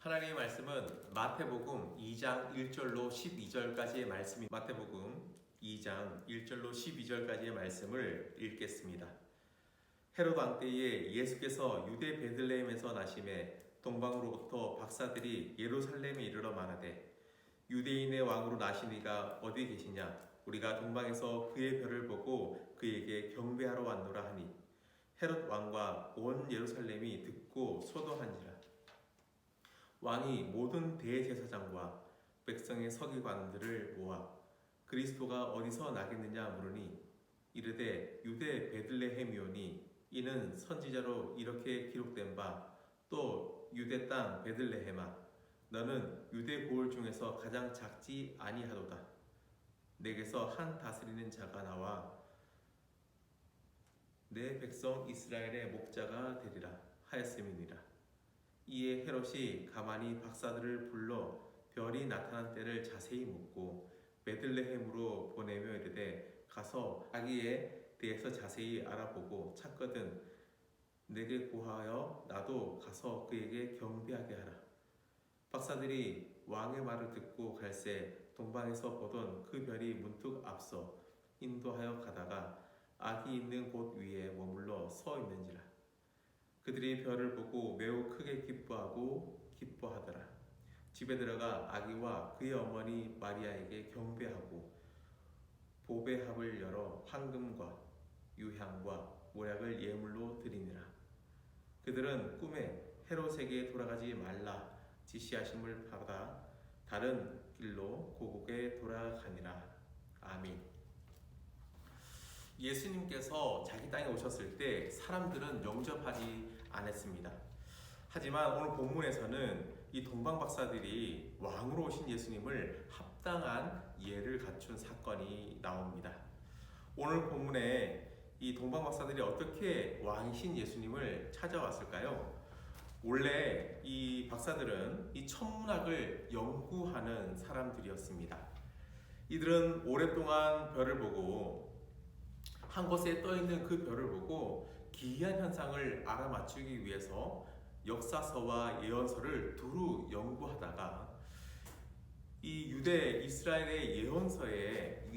하나님의 말씀은 마태복음 2장 1절로 12절까지의 말씀이 마태복음 2장 1절로 12절까지의 말씀을 읽겠습니다. 헤롯 왕 때에 예수께서 유대 베들레헴에서 나심에 동방으로부터 박사들이 예루살렘에 이르러 말하되 유대인의 왕으로 나신 이가 어디 계시냐? 우리가 동방에서 그의 별을 보고 그에게 경배하러 왔노라 하니 헤롯 왕과 온 예루살렘이 듣고 소동한지라. 왕이 모든 대제사장과 백성의 서기관들을 모아 그리스도가 어디서 나겠느냐 물으니 이르되 유대 베들레헴이오니 이는 선지자로 이렇게 기록된 바 또 유대 땅 베들레헴아 너는 유대 고을 중에서 가장 작지 아니하도다. 내게서 한 다스리는 자가 나와 내 백성 이스라엘의 목자가 되리라 하였음이니라. 이에 헤롯이 가만히 박사들을 불러 별이 나타난 때를 자세히 묻고 베들레헴으로 보내며 이르되 가서 아기에 대해서 자세히 알아보고 찾거든 내게 고하여 나도 가서 그에게 경배하게 하라. 박사들이 왕의 말을 듣고 갈새 동방에서 보던 그 별이 문득 앞서 인도하여 가다가 아기 있는 곳 위에 머물러 서 있는지라. 그들이 별을 보고 매우 크게 기뻐하더라. 집에 들어가 아기와 그의 어머니 마리아에게 경배하고 보배합을 열어 황금과 유향과 모략을 예물로 드리니라. 그들은 꿈에 헤롯에게 돌아가지 말라 지시하심을 받아 다른 길로 고국에 돌아가니라. 아멘. 예수님께서 자기 땅에 오셨을 때 사람들은 영접하지 않았습니다. 하지만 오늘 본문에서는 이 동방 박사들이 왕으로 오신 예수님을 합당한 예를 갖춘 사건이 나옵니다. 오늘 본문에 이 동방 박사들이 어떻게 왕이신 예수님을 찾아왔을까요? 원래 이 박사들은 이 천문학을 연구하는 사람들이었습니다. 이들은 오랫동안 별을 보고 한 곳에 떠있는 그 별을 보고 기이한 현상을 알아맞추기 위해서 역사서와 예언서를 두루 연구하다가 이 유대 이스라엘의 예언서에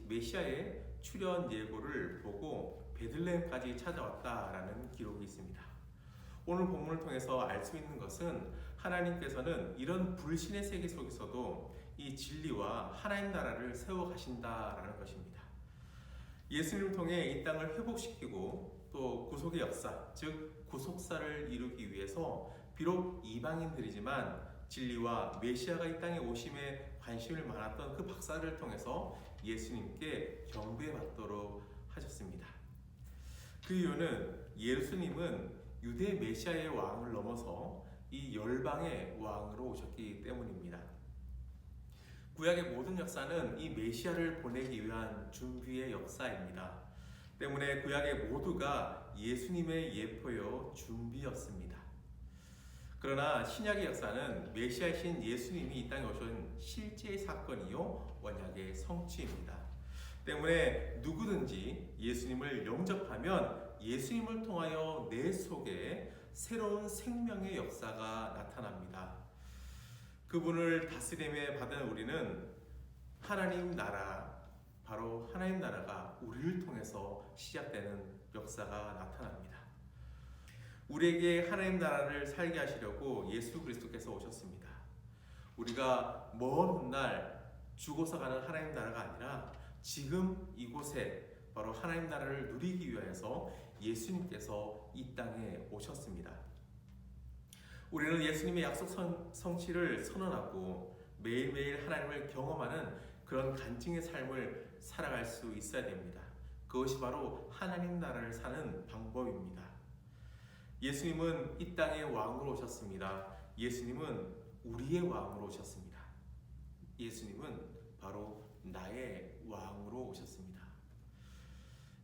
메시아의 출현 예고를 보고 베들레헴까지 찾아왔다라는 기록이 있습니다. 오늘 본문을 통해서 알 수 있는 것은 하나님께서는 이런 불신의 세계 속에서도 이 진리와 하나님 나라를 세워 가신다라는 것입니다. 예수님을 통해 이 땅을 회복시키고 또 구속의 역사, 즉 구속사를 이루기 위해서 비록 이방인들이지만 진리와 메시아가 이 땅에 오심에 관심을 많았던 그 박사를 통해서 예수님께 경배받도록 하셨습니다. 그 이유는 예수님은 유대 메시아의 왕을 넘어서 이 열방의 왕으로 오셨기 때문입니다. 구약의 모든 역사는 이 메시아를 보내기 위한 준비의 역사입니다. 때문에 구약의 모두가 예수님의 예표요 준비였습니다. 그러나 신약의 역사는 메시아이신 예수님이 이 땅에 오신 실제의 사건이요 언약의 성취입니다. 때문에 누구든지 예수님을 영접하면 예수님을 통하여 내 속에 새로운 생명의 역사가 나타납니다. 그분을 다스림에 받은 우리는 하나님 나라, 바로 하나님 나라가 우리를 통해서 시작되는 역사가 나타납니다. 우리에게 하나님 나라를 살게 하시려고 예수 그리스도께서 오셨습니다. 우리가 먼 훗날 죽어서 가는 하나님 나라가 아니라 지금 이곳에 바로 하나님 나라를 누리기 위해서 예수님께서 이 땅에 오셨습니다. 우리는 예수님의 약속 성취를 선언하고 매일매일 하나님을 경험하는 그런 간증의 삶을 살아갈 수 있어야 됩니다. 그것이 바로 하나님 나라를 사는 방법입니다. 예수님은 이 땅의 왕으로 오셨습니다. 예수님은 우리의 왕으로 오셨습니다. 예수님은 바로 나의 왕으로 오셨습니다.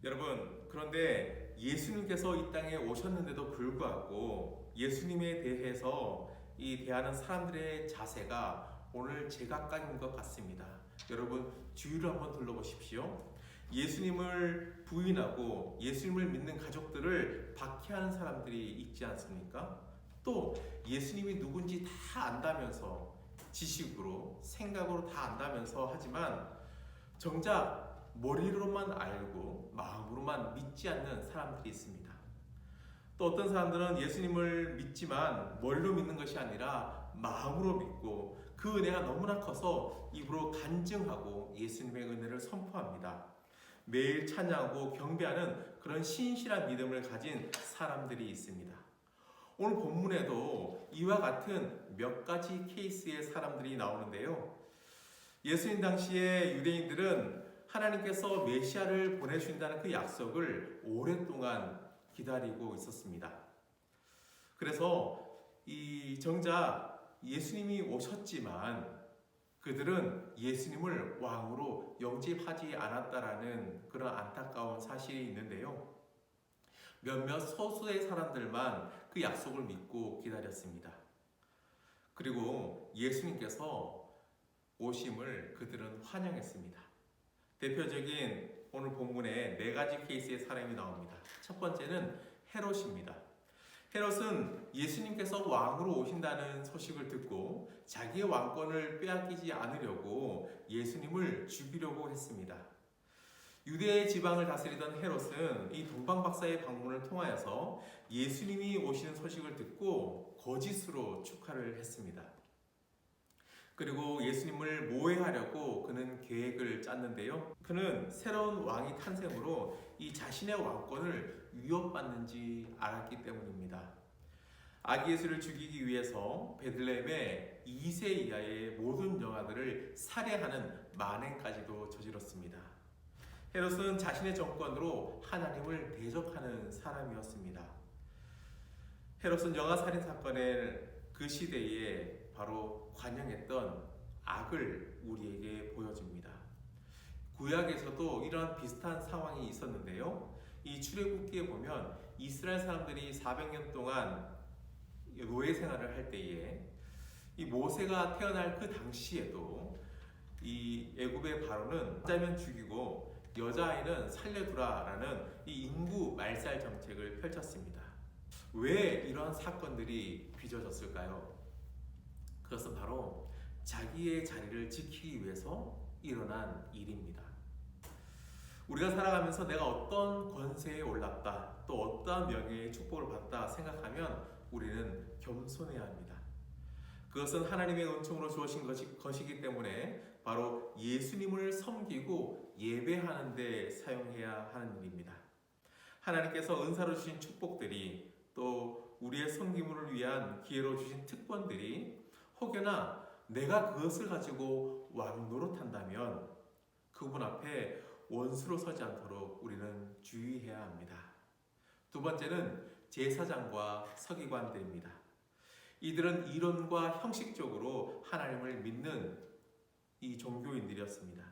여러분, 그런데 예수님께서 이 땅에 오셨는데도 불구하고 예수님에 대해서 대하는 사람들의 자세가 오늘 제각각인 것 같습니다. 여러분, 주위를 한번 둘러보십시오. 예수님을 부인하고 예수님을 믿는 가족들을 박해하는 사람들이 있지 않습니까? 또 예수님이 누군지 다 다 안다면서, 지식으로 생각으로 다 안다면서 하지만 정작 머리로만 알고 마음으로만 믿지 않는 사람들이 있습니다. 또 어떤 사람들은 예수님을 믿지만 머리로 믿는 것이 아니라 마음으로 믿고 그 은혜가 너무나 커서 입으로 간증하고 예수님의 은혜를 선포합니다. 매일 찬양하고 경배하는 그런 신실한 믿음을 가진 사람들이 있습니다. 오늘 본문에도 이와 같은 몇 가지 케이스의 사람들이 나오는데요. 예수님 당시에 유대인들은 하나님께서 메시아를 보내주신다는 그 약속을 오랫동안 기다리고 있었습니다. 그래서 정작 예수님이 오셨지만 그들은 예수님을 왕으로 영접하지 않았다라는 그런 안타까운 사실이 있는데요. 몇몇 소수의 사람들만 그 약속을 믿고 기다렸습니다. 그리고 예수님께서 오심을 그들은 환영했습니다. 대표적인 오늘 본문에 4가지 케이스의 사람이 나옵니다. 첫 번째는 헤롯입니다. 헤롯은 예수님께서 왕으로 오신다는 소식을 듣고 자기의 왕권을 빼앗기지 않으려고 예수님을 죽이려고 했습니다. 유대 지방을 다스리던 헤롯은 이 동방박사의 방문을 통하여서 예수님이 오시는 소식을 듣고 거짓으로 축하를 했습니다. 그리고 예수님을 모해하려고 그는 계획을 짰는데요. 그는 새로운 왕이 탄생으로 이 자신의 왕권을 위협받는지 알았기 때문입니다. 아기 예수를 죽이기 위해서 베들레헴의 2세 이하의 모든 여아들을 살해하는 만행까지도 저질렀습니다. 헤롯은 자신의 정권으로 하나님을 대적하는 사람이었습니다. 헤롯은 영아 살인 사건을 그 시대에 바로 관영했던 악을 우리에게 보여줍니다. 구약에서도 이러한 비슷한 상황이 있었는데요. 이 출애굽기에 보면 이스라엘 사람들이 400년 동안 노예 생활을 할 때에 이 모세가 태어날 그 당시에도 이 애굽의 바로는 남자면 죽이고 여자아이는 살려두라라는 이 인구 말살 정책을 펼쳤습니다. 왜 이러한 사건들이 빚어졌을까요? 그것은 바로 자기의 자리를 지키기 위해서 일어난 일입니다. 우리가 살아가면서 내가 어떤 권세에 올랐다, 또 어떠한 명예의 축복을 받다 생각하면 우리는 겸손해야 합니다. 그것은 하나님의 은총으로 주어진 것이기 때문에 바로 예수님을 섬기고 예배하는 데 사용해야 하는 일입니다. 하나님께서 은사로 주신 축복들이 또 우리의 섬김을 위한 기회로 주신 특권들이 혹여나 내가 그것을 가지고 왕 노릇한다면 그분 앞에 원수로 서지 않도록 우리는 주의해야 합니다. 두 번째는 제사장과 서기관들입니다. 이들은 이론과 형식적으로 하나님을 믿는 이 종교인들이었습니다.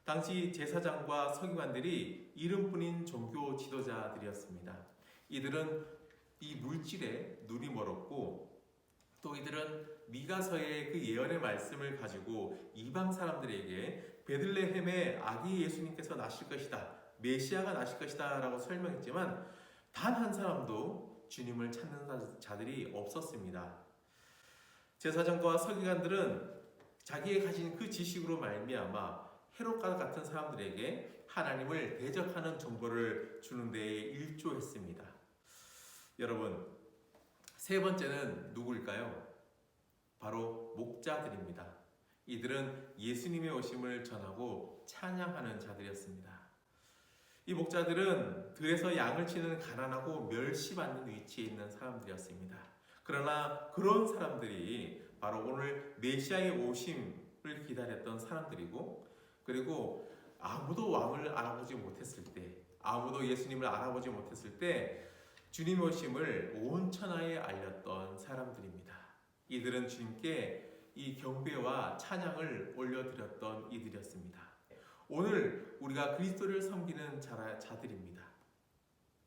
당시 제사장과 서기관들이 이름뿐인 종교 지도자들이었습니다. 이들은 이 물질에 눈이 멀었고 또 이들은 미가서의 그 예언의 말씀을 가지고 이방 사람들에게 베들레헴에 아기 예수님께서 나실 것이다, 메시아가 나실 것이다 라고 설명했지만 단 한 사람도 주님을 찾는 자들이 없었습니다. 제사장과 서기관들은 자기의 가진 그 지식으로 말미암아 헤롯과 같은 사람들에게 하나님을 대적하는 정보를 주는 데에 일조했습니다. 여러분, 세 번째는 누구일까요? 바로 목자들입니다. 이들은 예수님의 오심을 전하고 찬양하는 자들이었습니다. 이 목자들은 들에서 양을 치는 가난하고 멸시받는 위치에 있는 사람들이었습니다. 그러나 그런 사람들이 바로 오늘 메시아의 오심을 기다렸던 사람들이고, 그리고 아무도 왕을 알아보지 못했을 때, 아무도 예수님을 알아보지 못했을 때 주님 오심을 온 천하에 알렸던 사람들입니다. 이들은 주님께 이 경배와 찬양을 올려드렸던 이들이었습니다. 오늘 우리가 그리스도를 섬기는 자들입니다.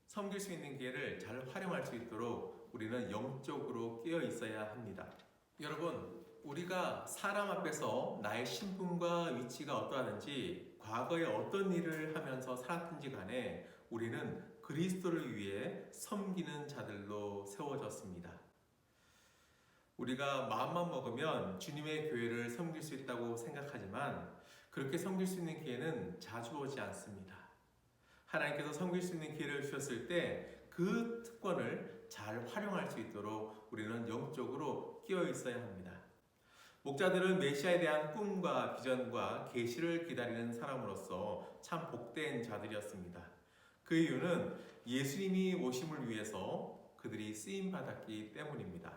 섬길 수 있는 기회를 잘 활용할 수 있도록 우리는 영적으로 깨어 있어야 합니다. 여러분, 우리가 사람 앞에서 나의 신분과 위치가 어떠하든지 과거에 어떤 일을 하면서 살았든지 간에 우리는 그리스도를 위해 섬기는 자들로 세워졌습니다. 우리가 마음만 먹으면 주님의 교회를 섬길 수 있다고 생각하지만 그렇게 섬길 수 있는 기회는 자주 오지 않습니다. 하나님께서 섬길 수 있는 기회를 주셨을 때 그 특권을 잘 활용할 수 있도록 우리는 영적으로 끼어 있어야 합니다. 목자들은 메시아에 대한 꿈과 비전과 계시를 기다리는 사람으로서 참 복된 자들이었습니다. 그 이유는 예수님이 오심을 위해서 그들이 쓰임 받았기 때문입니다.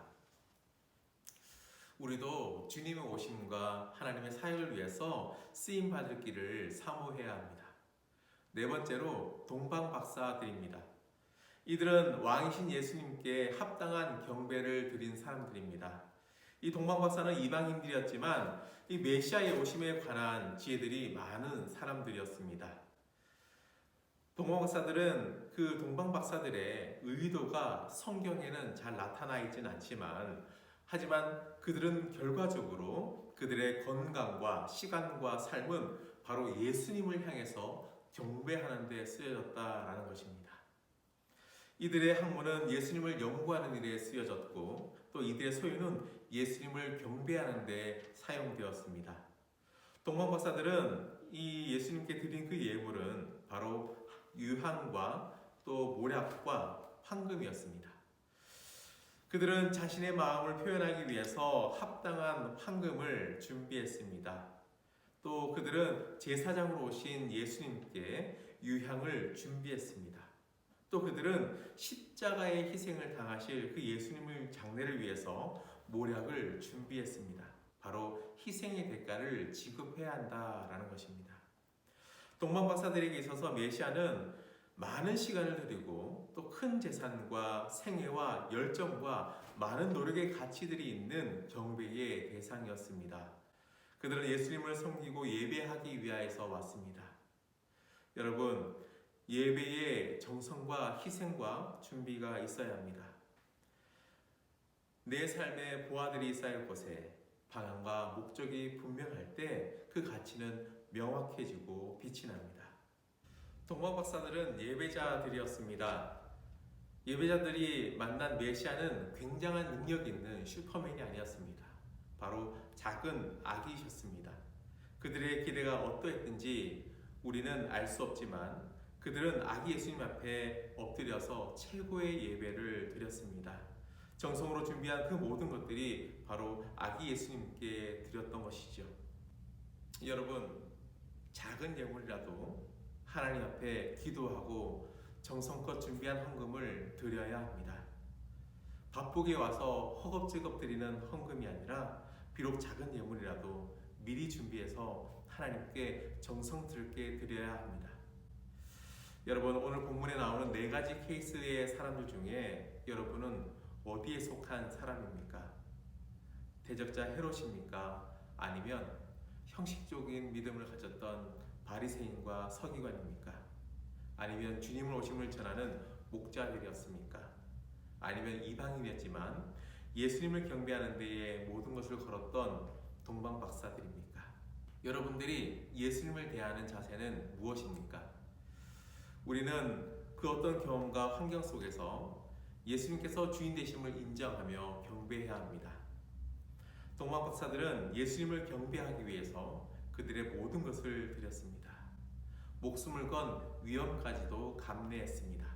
우리도 주님의 오심과 하나님의 사역을 위해서 쓰임 받을 길을 사모해야 합니다. 네 번째로 동방 박사들입니다. 이들은 왕이신 예수님께 합당한 경배를 드린 사람들입니다. 이 동방 박사는 이방인들이었지만 이 메시아의 오심에 관한 지혜들이 많은 사람들이었습니다. 동방 박사들은 그 동방 박사들의 의도가 성경에는 잘 나타나 있지는 않지만 하지만 그들은 결과적으로 그들의 건강과 시간과 삶은 바로 예수님을 향해서 경배하는 데 쓰여졌다라는 것입니다. 이들의 학문은 예수님을 연구하는 일에 쓰여졌고 또 이들의 소유는 예수님을 경배하는 데 사용되었습니다. 동방 박사들은 이 예수님께 드린 그 예물은 바로 유향과 또 모략과 황금이었습니다. 그들은 자신의 마음을 표현하기 위해서 합당한 황금을 준비했습니다. 또 그들은 제사장으로 오신 예수님께 유향을 준비했습니다. 또 그들은 십자가의 희생을 당하실 그 예수님의 장례를 위해서 모략을 준비했습니다. 바로 희생의 대가를 지급해야 한다라는 것입니다. 동방 박사들에게 있어서 메시아는 많은 시간을 들이고 또 큰 재산과 생애와 열정과 많은 노력의 가치들이 있는 경배의 대상이었습니다. 그들은 예수님을 섬기고 예배하기 위하여서 왔습니다. 여러분, 예배에 정성과 희생과 준비가 있어야 합니다. 내 삶의 보아들이 쌓일 곳에 방향과 목적이 분명할 때 그 가치는 명확해지고 빛이 납니다. 동방 박사들은 예배자들이었습니다. 예배자들이 만난 메시아는 굉장한 능력 있는 슈퍼맨이 아니었습니다. 바로 작은 아기이셨습니다. 그들의 기대가 어떠했든지 우리는 알 수 없지만 그들은 아기 예수님 앞에 엎드려서 최고의 예배를 드렸습니다. 정성으로 준비한 그 모든 것들이 바로 아기 예수님께 드렸던 것이죠. 여러분, 작은 예물이라도 하나님 앞에 기도하고 정성껏 준비한 헌금을 드려야 합니다. 바쁘게 와서 허겁지겁 드리는 헌금이 아니라 비록 작은 예물이라도 미리 준비해서 하나님께 정성 들게 드려야 합니다. 여러분, 오늘 본문에 나오는 네 가지 케이스의 사람들 중에 여러분은 어디에 속한 사람입니까? 대적자 헤롯입니까? 아니면 형식적인 믿음을 가졌던 바리새인과 서기관입니까? 아니면 주님을 오심을 전하는 목자들이었습니까? 아니면 이방인이었지만 예수님을 경배하는 데에 모든 것을 걸었던 동방 박사들입니까? 여러분들이 예수님을 대하는 자세는 무엇입니까? 우리는 그 어떤 경험과 환경 속에서 예수님께서 주인 되심을 인정하며 경배해야 합니다. 동방 박사들은 예수님을 경배하기 위해서 그들의 모든 것을 드렸습니다. 목숨을 건 위험까지도 감내했습니다.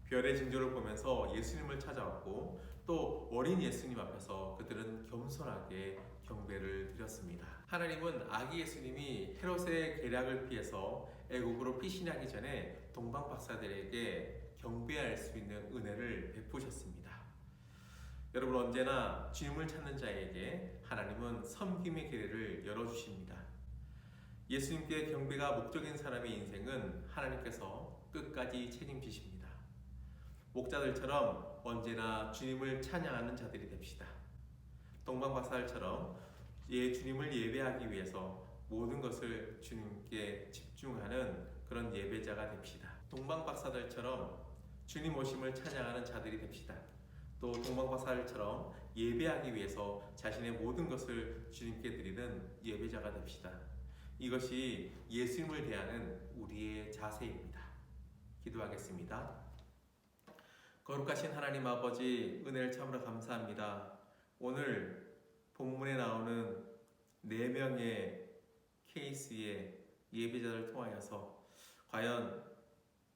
별의 징조를 보면서 예수님을 찾아왔고 또 어린 예수님 앞에서 그들은 겸손하게 경배를 드렸습니다. 하나님은 아기 예수님이 헤롯의 계략을 피해서 애국으로 피신하기 전에 동방 박사들에게 경배할 수 있는 은혜를 베푸셨습니다. 여러분, 언제나 주님을 찾는 자에게 하나님은 섬김의 길을 열어주십니다. 예수님께 경배가 목적인 사람의 인생은 하나님께서 끝까지 책임지십니다. 목자들처럼 언제나 주님을 찬양하는 자들이 됩시다. 동방 박사들처럼 주님을 예배하기 위해서 모든 것을 주님께 집중하는 그런 예배자가 됩시다. 동방 박사들처럼 주님 오심을 찬양하는 자들이 됩시다. 또 동방 박사들처럼 예배하기 위해서 자신의 모든 것을 주님께 드리는 예배자가 됩시다. 이것이 예수님을 대하는 우리의 자세입니다. 기도하겠습니다. 거룩하신 하나님 아버지, 은혜를 참으로 감사합니다. 오늘 본문에 나오는 4명의 케이스의 예배자를 통하여서 과연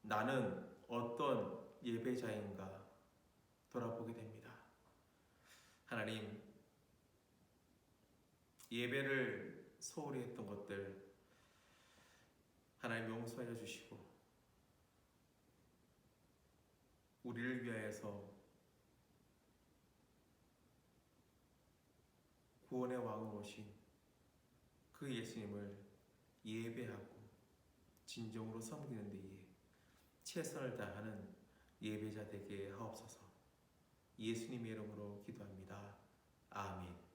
나는 어떤 예배자인가 돌아보게 됩니다. 하나님, 예배를 소홀히 했던 것들 하나님 용서하여 주시고 우리를 위하여서 구원의 왕으로 오신 그 예수님을 예배하고 진정으로 섬기는 데에 최선을 다하는 예배자 되게 하옵소서. 예수님의 이름으로 기도합니다. 아멘.